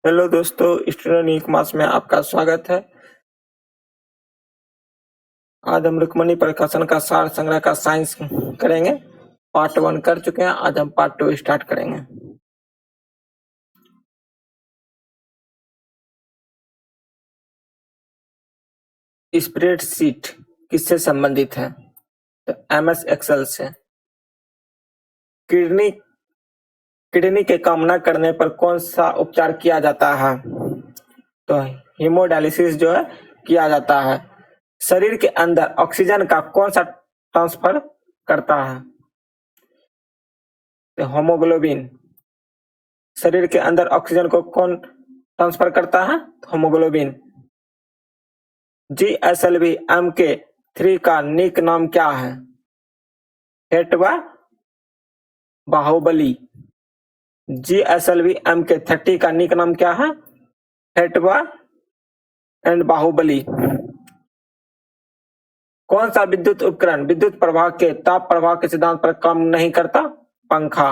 Hello दोस्तों, student e commerce में आपका स्वागत है। आज हम रुक्मणी प्रकाशन का सार संग्रह का साइंस करेंगे। पार्ट 1 कर चुके हैं, आज हम पार्ट 2 स्टार्ट करेंगे। स्प्रेडशीट किससे संबंधित है? तो एमएस एक्सेल से। किडनी के काम न करने पर कौन सा उपचार किया जाता है? तो हीमोडायलिसिस जो है किया जाता है। शरीर के अंदर ऑक्सीजन का कौन सा ट्रांसफर करता है? तो होमोग्लोबिन। शरीर के अंदर ऑक्सीजन को कौन ट्रांसफर करता है? होमोग्लोबिन। GSLV MK3 का निक नाम क्या है? हेटवा बाहुबली। GSLV MK30 का निक नाम क्या है? हेटवा एंड बाहुबली। कौन सा विद्युत उपकरण विद्युत प्रवाह के ताप प्रवाह के सिद्धांत पर काम नहीं करता? पंखा।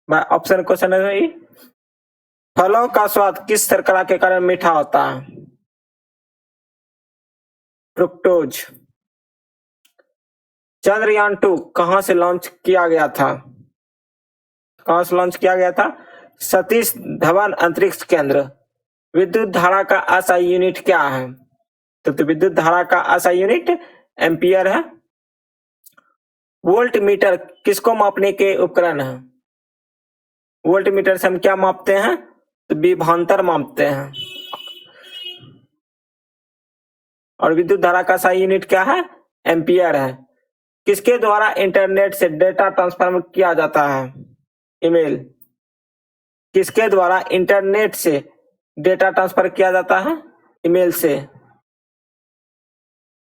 ऑप्शन क्वेश्चन है। फलों का स्वाद किस शर्करा के कारण मीठा होता है? फ्रुक्टोज। चंद्रयान-2 कहां से लॉन्च किया गया था? कहां से लॉन्च किया गया था? सतीश धवन अंतरिक्ष केंद्र। विद्युत धारा का SI यूनिट क्या है? तो विद्युत धारा का SI यूनिट एम्पियर है। वोल्ट मीटर किसको मापने के उपकरण है? वोल्ट मीटर से हम क्या मापते हैं? तो विभवांतर मापते हैं। और विद्युत धारा का SI यूनिट क्या है? एम्पियर है। किसके द्वारा इंटरनेट से डेटा ट्रांसफर किया जाता है? ईमेल। किसके द्वारा इंटरनेट से डेटा ट्रांसफर किया जाता है? ईमेल से।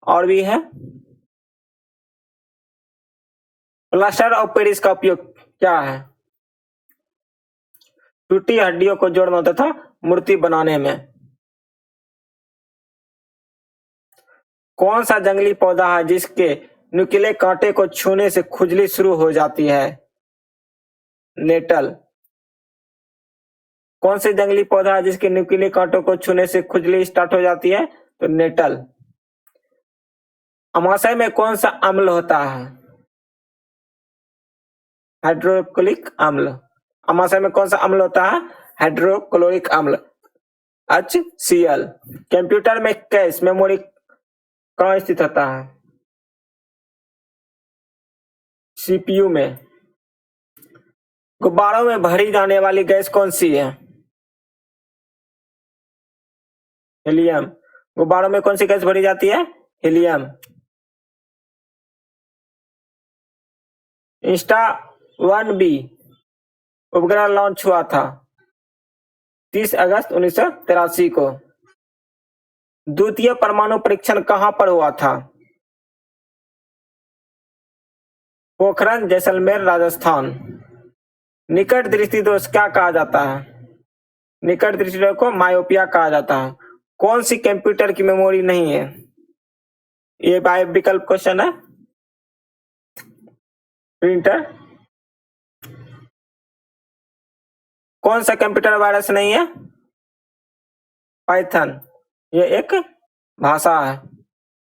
और भी है। प्लास्टर ऑफ पेरिस का उपयोग क्या है? टूटी हड्डियों को जोड़ना तथा मूर्ति बनाने में। कौन सा जंगली पौधा है जिसके नुकीले कांटे को छूने से खुजली शुरू हो जाती है? नेटल। कौन से जंगली पौधा है जिसके नुकीले कांटों को छूने से खुजली स्टार्ट हो जाती है? तो नेटल। अमाशय में कौन सा अम्ल होता है? हाइड्रोक्लोरिक अम्ल। अमाशय में कौन सा अम्ल होता है? हाइड्रोक्लोरिक अम्ल HCl। कंप्यूटर में कैश मेमोरी कहाँ स्थित होता है? CPU में। गुब्बारों में भरी जाने वाली गैस कौन सी है? हीलियम। गुब्बारों में कौन सी गैस भरी जाती है? हीलियम। Insta-1B उपग्रह लॉन्च हुआ था 30 अगस्त 1983 को। द्वितीय परमाणु परीक्षण कहां पर हुआ था? पोखरण, जैसलमेर, राजस्थान। निकट दृष्टि दोष क्या कहा जाता है? निकट दृष्टि दोष को मायोपिया कहा जाता है। कौन सी कंप्यूटर की मेमोरी नहीं है? ये बाय विकल्प क्वेश्चन है। प्रिंटर। कौन सा कंप्यूटर वायरस नहीं है? पाइथन। ये एक भाषा है,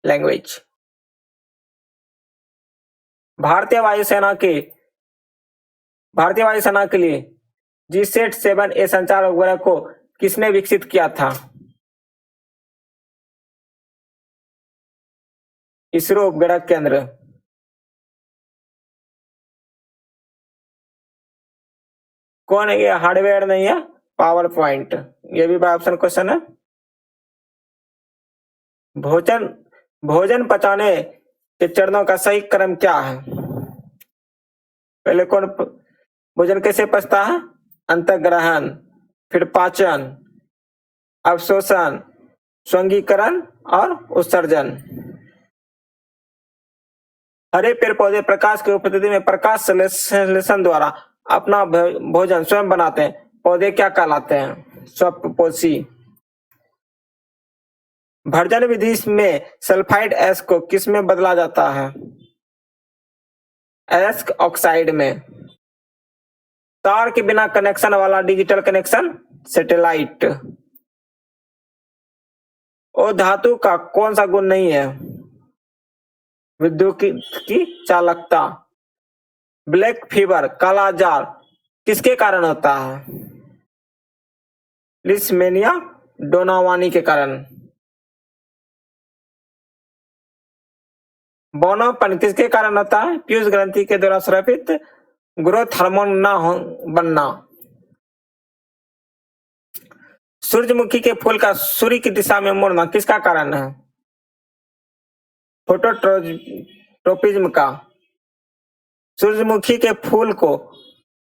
लैंग्वेज। भारतीय वायुसेना के लिए GSAT-7A संचार उपग्रह को किसने विकसित किया था? इसरो उपग्रह केंद्र। कौन है ये? हार्डवेयर नहीं है, पावर पॉइंट। ये भी बाय ऑप्शन क्वेश्चन है। भोजन पचाने के चरणों का सही क्रम क्या है? पहले कौन भोजन कैसे पचता है? अंतःग्रहण, फिर पाचन, अवशोषण, स्वंगीकरण और उत्सर्जन। हरे पेड़ पौधे प्रकाश की उपस्थिति में प्रकाश संश्लेषण द्वारा अपना भोजन स्वयं बनाते हैं। पौधे क्या कहलाते हैं? स्वपोषी। भर्जन विधि में सल्फाइड एश को किस में बदला जाता है? एश ऑक्साइड में। तार के बिना कनेक्शन वाला डिजिटल कनेक्शन सैटेलाइट। और धातु का कौन सा गुण नहीं है? विद्युत की चालकता। ब्लैक फीवर काला जार किसके कारण होता है? लिस्मेनिया डोनावानी के कारण। बौनापन किसके कारण होता है? पीयूष ग्रंथि के द्वारा स्रावित ग्रोथ हार्मोन ना हो बनना। सूरजमुखी के फूल का सूर्य की दिशा में मुड़ना किसका कारण है? फोटोट्रोपिज्म का। सूरजमुखी के फूल को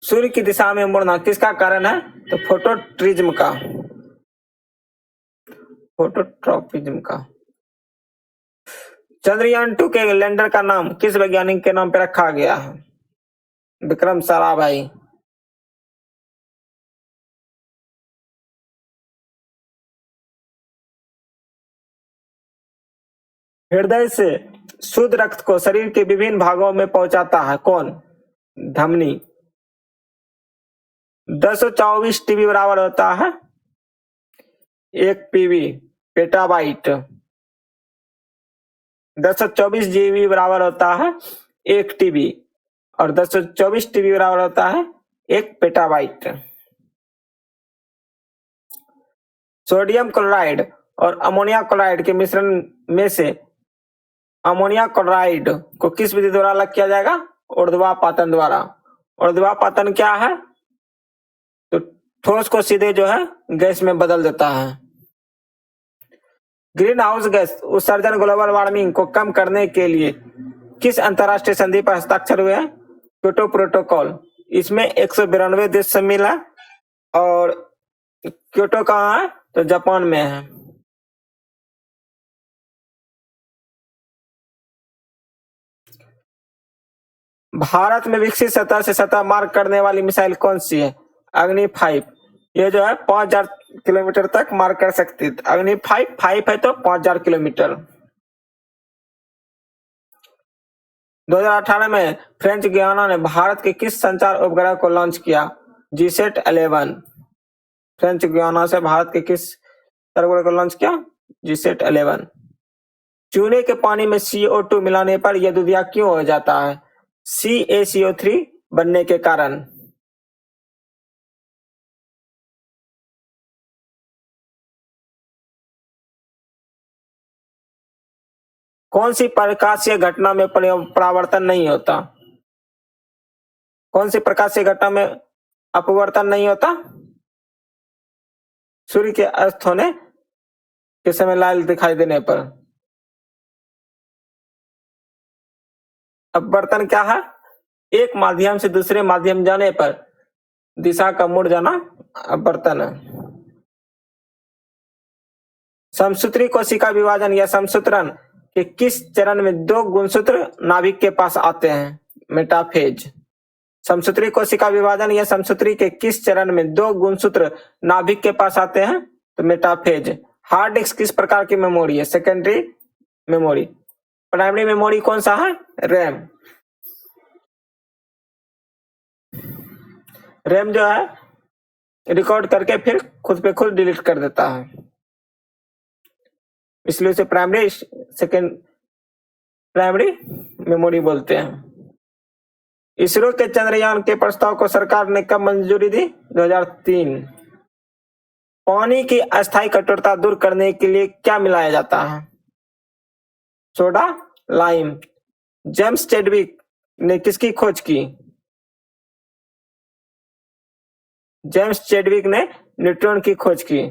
सूर्य की दिशा में मुड़ना किसका कारण है? तो फोटोट्रिज्म का, फोटोट्रोपिज्म का। चंद्रयान-2 के लैंडर का नाम किस वैज्ञानिक के नाम पर रखा गया है? विक्रम साराभाई। हृदय से शुद्ध रक्त को शरीर के विभिन्न भागों में पहुंचाता है कौन? धमनी। 224 टीबी बराबर होता है 1 पीबी पेटाबाइट। 224 जीबी बराबर होता है 1 टीबी और 224 टीबी बराबर होता है 1 पेटाबाइट। सोडियम क्लोराइड और अमोनिया क्लोराइड के मिश्रण में से अमोनिया क्लोराइड को किस विधि द्वारा अलग किया जाएगा? ऊर्ध्वापातन द्वारा। ऊर्ध्वापातन क्या है? तो ठोस को सीधे जो है गैस में बदल देता है। ग्रीन हाउस गैस उत्सर्जन ग्लोबल वार्मिंग को कम करने के लिए किस अंतरराष्ट्रीय संधि पर हस्ताक्षर हुए हैं? Kyoto protocol. इसमें 192 देश शामिल है और क्योटो कहाँ है? तो जापान में है। भारत में विकसित सतह से सतह मार करने वाली मिसाइल कौन सी है? अग्नि 5। ये जो है 5000 किलोमीटर तक मार कर सकती है। अग्नि 5 है तो 5000 किलोमीटर। 2018 में फ्रेंच गुयाना ने भारत के किस संचार उपग्रह को लॉन्च किया? जीसैट 11। फ्रेंच गुयाना से भारत के किस उपग्रह को लॉन्च किया? जीसैट 11। चूने के पानी में CO2 मिलाने पर यह दूधिया क्यों हो जाता है? CaCO3 बनने के कारण। कौन सी प्रकाशीय घटना में परावर्तन नहीं होता? कौन सी प्रकाशीय घटना में अपवर्तन नहीं होता? सूर्य के अस्त होने के समय लाल दिखाई देने पर। अपवर्तन क्या है? एक माध्यम से दूसरे माध्यम जाने पर दिशा का मुड़ जाना अपवर्तन है। समसूत्री कोशिका विभाजन या समसूत्रण के किस चरण में 2 गुणसूत्र नाभिक के पास आते हैं? मेटाफेज। समसूत्री कोशिका विभाजन या समसूत्री के किस चरण में 2 गुणसूत्र नाभिक के पास आते हैं? तो मेटाफेज। हार्ड डिस्क किस प्रकार की मेमोरी है? Secondary memory. प्राइमरी मेमोरी कौन सा है? रैम। रैम जो है रिकॉर्ड करके फिर खुद पे खुद डिलीट कर देता है, इसलिए उसे प्राइमरी मेमोरी बोलते हैं। इसरो के चंद्रयान के प्रस्ताव को सरकार ने कब मंजूरी दी? 2003। पानी की अस्थायी कठोरता दूर करने के लिए क्या मिलाया जाता है? Soda, lime. जेम्स चैडविक ने किसकी खोज की? जेम्स चैडविक ने न्यूट्रॉन की खोज की।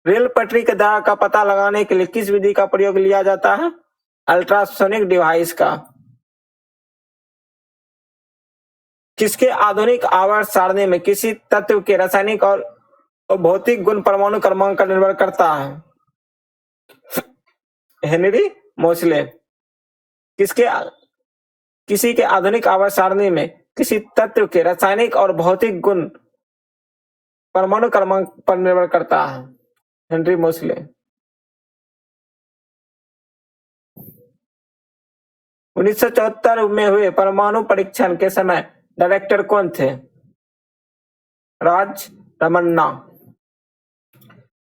रेल पटरी के दाग का पता लगाने के लिए किस विधि का प्रयोग लिया जाता है? अल्ट्रासोनिक डिवाइस का। किसके आधुनिक आवर्त सारणी में किसी तत्व के रासायनिक और भौतिक गुण परमाणु क्रमांक पर निर्भर करता है? हेनरी मोसले। किसी के आधुनिक आवर्त सारणी में किसी तत्व के रासायनिक और भौतिक गुण परमाणु क्रमांक पर निर्भर करता है? हेनरी मोसले। 1974 में हुए परमाणु परीक्षण के समय डायरेक्टर कौन थे? राज रमन्ना।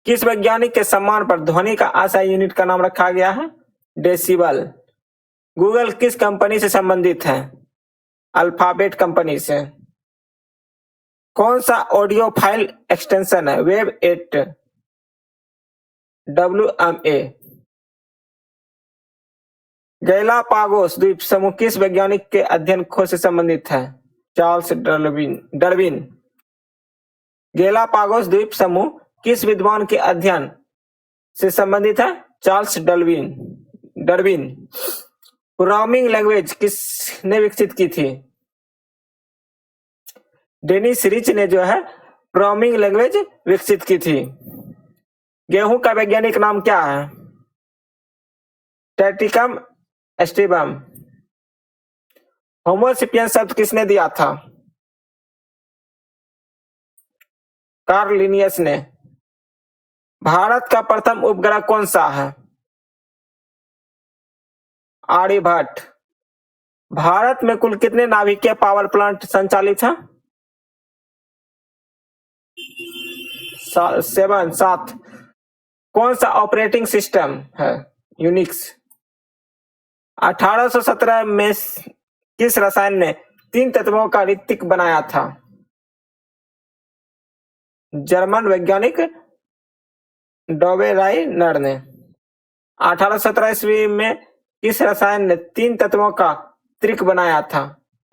किस वैज्ञानिक के सम्मान पर ध्वनि का आशय यूनिट का नाम रखा गया है? डेसिबल। गूगल किस कंपनी से संबंधित है? अल्फाबेट कंपनी से। कौन सा ऑडियो फाइल एक्सटेंशन है? Web 8 WMA। गैलापागोस द्वीप समूह किस वैज्ञानिक के अध्ययन खोज से संबंधित है? Charles Darwin. गैलापागोस द्वीप समूह किस विद्वान के अध्ययन से संबंधित है? Charles Darwin. प्रोग्रामिंग लैंग्वेज किसने विकसित की थी? डेनिस रिच ने जो है प्रोग्रामिंग लैंग्वेज विकसित की थी। गेहूं का वैज्ञानिक नाम क्या है? टैटिकम एस्टिबम। होमोसेपियन शब्द किसने दिया था? कार्ल लिनियस ने। भारत का प्रथम उपग्रह कौन सा है? आर्यभट्ट। भारत में कुल कितने नाभिकीय पावर प्लांट संचालित हैं? 7। कौन सा ऑपरेटिंग सिस्टम है? यूनिक्स। 1817 में किस रसायन ने 3 तत्वों का ऋत्विक बनाया था? जर्मन वैज्ञानिक डोबेराइनर ने। 1817 ईस्वी में किस रसायन ने 3 तत्वों का त्रिक बनाया था?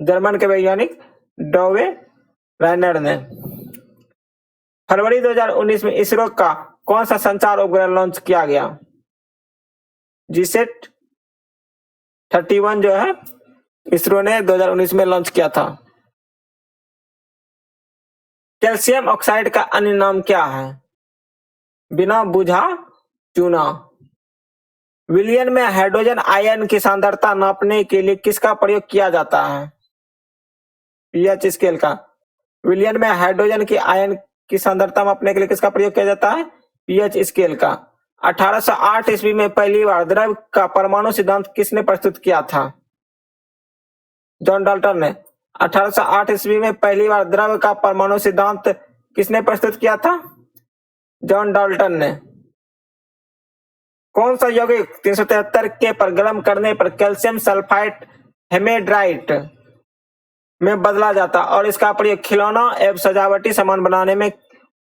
जर्मन के वैज्ञानिक डोबेराइनर ने। फरवरी 2019 में इसरो का कौन सा संचार उपग्रह लॉन्च किया गया? जीसैट 31 जो है इसरो ने 2019 में लॉन्च किया था। कैल्शियम ऑक्साइड का अन्य नाम क्या है? बिना बुझा चूना। विलियन में हाइड्रोजन आयन की सांद्रता नापने के लिए किसका प्रयोग किया जाता है? पीएच स्केल का। विलियन में हाइड्रोजन की आयन की सांद्रता मापने के लिए किसका प्रयोग किया जाता है? पीएच स्केल का। 1808 ईस्वी में पहली बार द्रव का परमाणु सिद्धांत किसने प्रस्तुत किया था? जॉन डाल्टन ने। 1808 ईस्वी में पहली बार द्रव का परमाणु सिद्धांत किसने प्रस्तुत किया था? जॉन डाल्टन ने। कौन सा यौगिक 373 के पर गर्म करने पर कैल्शियम सल्फाइड हेमेड्राइट में बदला जाता और इसका प्रयोग खिलौना एवं सजावटी सामान बनाने में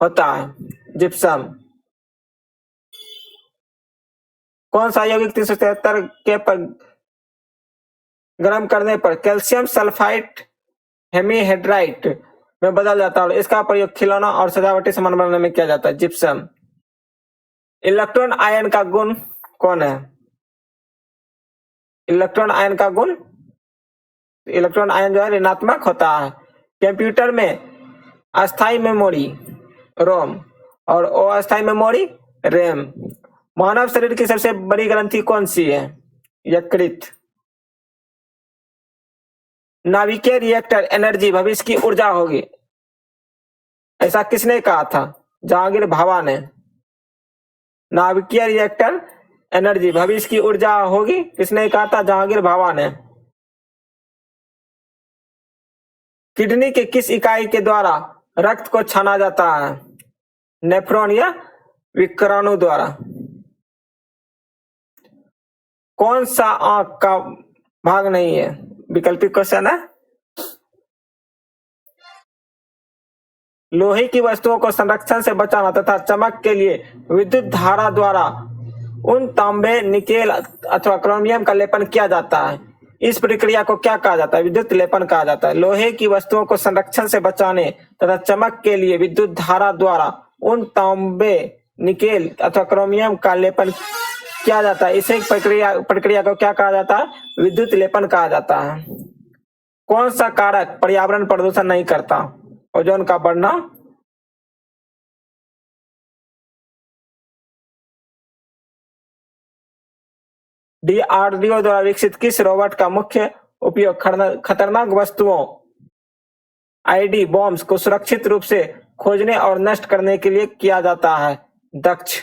होता है? जिप्सम। कौन सा यौगिक 373 के पर गर्म करने पर कैल्शियम सल्फाइड हेमीहेड्राइट में बदल जाता है और इसका प्रयोग खिलौना और सजावटी सामान बनाने में किया जाता है? जिप्सम। इलेक्ट्रॉन आयन का गुण कौन है? इलेक्ट्रॉन आयन का गुण, इलेक्ट्रॉन आयन जो है ऋणात्मक होता है। कंप्यूटर में अस्थायी मेमोरी रोम और अस्थायी मेमोरी रैम। मानव शरीर की सबसे बड़ी ग्रंथि कौन सी है? यकृत। नाभिकीय रिएक्टर एनर्जी भविष्य की ऊर्जा होगी, ऐसा किसने कहा था? जहांगीर भाभा ने। नाभिकीय रिएक्टर एनर्जी भविष्य की ऊर्जा होगी, किसने कहा था? जहांगीर भाभा ने। किडनी के किस इकाई के द्वारा रक्त को छाना जाता है? नेफ्रॉन या विकिरणु द्वारा। कौन सा आंख का भाग नहीं है? वैकल्पिक क्वेश्चन है। लोहे की वस्तुओं को संरक्षण से बचाना तथा चमक के लिए विद्युत धारा द्वारा उन तांबे, निकेल अथवा क्रोमियम का लेपन किया जाता है। इस प्रक्रिया को क्या कहा जाता है? विद्युत लेपन कहा जाता है। लोहे की वस्तुओं को संरक्षण से बचाने तथा चमक के लिए विद्युत धारा द्वारा उन तांबे, निकेल अथवा क्रोमियम का लेपन किया जाता है। इसे प्रक्रिया को क्या कहा जाता है? विद्युत लेपन कहा जाता है। कौन सा कारक पर्यावरण प्रदूषण नहीं करता? ओजोन का बढ़ना। डीआरडीओ द्वारा विकसित किस रोबोट का मुख्य उपयोग खतरनाक वस्तुओं आईडी बॉम्ब्स को सुरक्षित रूप से खोजने और नष्ट करने के लिए किया जाता है? दक्ष।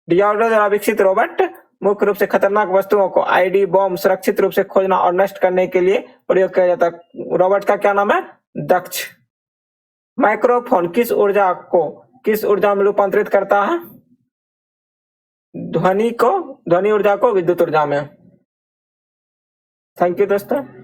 डीआरडीओ द्वारा विकसित रोबोट मुख्य रूप से खतरनाक वस्तुओं को आईडी बॉम्ब सुरक्षित रूप से खोजना और नष्ट करने के लिए प्रयोग किया जाता है। रॉबर्ट का क्या नाम है? दक्ष। माइक्रोफोन किस ऊर्जा में रूपांतरित करता है? ध्वनि ऊर्जा को विद्युत ऊर्जा में। थैंक यू दोस्तों।